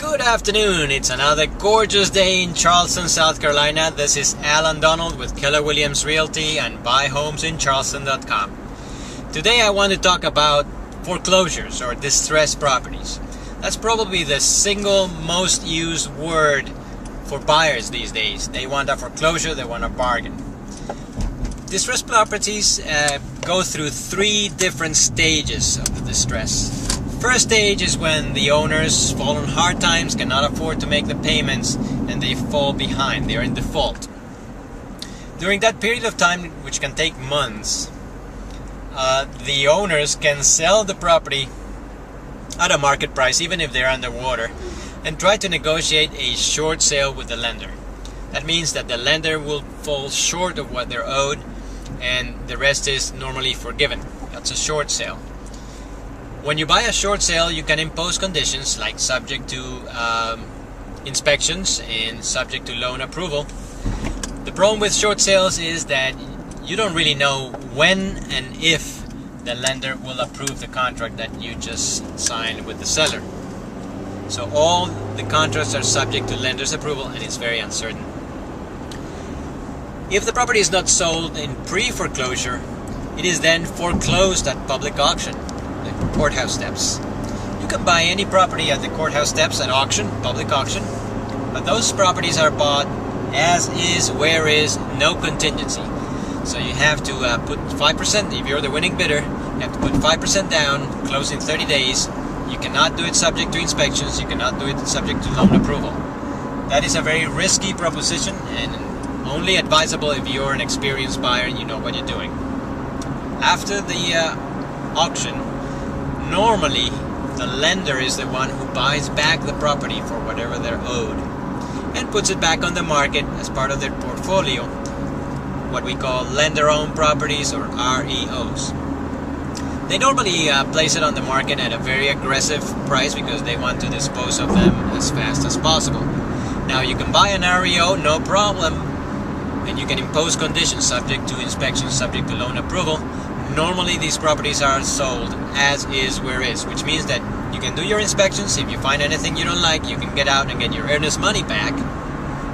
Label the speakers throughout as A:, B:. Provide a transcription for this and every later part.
A: Good afternoon. It's another gorgeous day in Charleston, South Carolina. This is Alan Donald with Keller Williams Realty and BuyHomesInCharleston.com. Today I want to talk about foreclosures or distressed properties. That's probably the single most used word for buyers these days. They want a foreclosure, they want a bargain. Distressed properties go through three different stages of the distress. First stage is when the owners fall on hard times, cannot afford to make the payments, and they fall behind. They are in default. During that period of time, which can take months, the owners can sell the property at a market price, even if they're underwater, and try to negotiate a short sale with the lender. That means that the lender will fall short of what they're owed, and the rest is normally forgiven. That's a short sale. When you buy a short sale, you can impose conditions like subject to inspections and subject to loan approval. The problem with short sales is that you don't really know when and if the lender will approve the contract that you just signed with the seller. So all the contracts are subject to lender's approval, and it's very uncertain. If the property is not sold in pre-foreclosure, it is then foreclosed at public auction. Courthouse steps. You can buy any property at the courthouse steps at auction, public auction, but those properties are bought as is, where is, no contingency. So you have to put 5%, if you're the winning bidder, you have to put 5% down, close in 30 days. You cannot do it subject to inspections, you cannot do it subject to loan approval. That is a very risky proposition and only advisable if you're an experienced buyer and you know what you're doing. After the auction, normally the lender is the one who buys back the property for whatever they're owed and puts it back on the market as part of their portfolio, what we call lender-owned properties or REOs. They normally place it on the market at a very aggressive price because they want to dispose of them as fast as possible. Now you can buy an REO, no problem, and you can impose conditions subject to inspection, subject to loan approval. Normally these properties are sold as is, where is, which means that you can do your inspections. If you find anything you don't like, you can get out and get your earnest money back,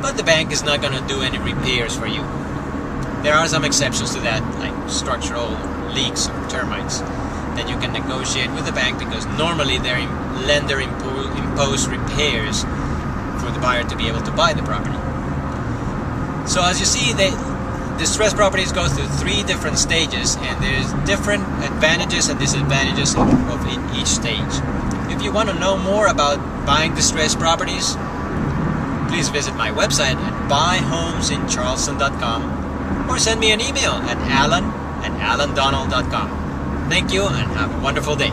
A: but the bank is not going to do any repairs for you. There are some exceptions to that, like structural leaks or termites, that you can negotiate with the bank because normally their lender impose repairs for the buyer to be able to buy the property. So as you see, distressed properties go through three different stages, and there's different advantages and disadvantages of each stage. If you want to know more about buying distressed properties, please visit my website at BuyHomesInCharleston.com or send me an email at alan@alandonald.com. Thank you and have a wonderful day.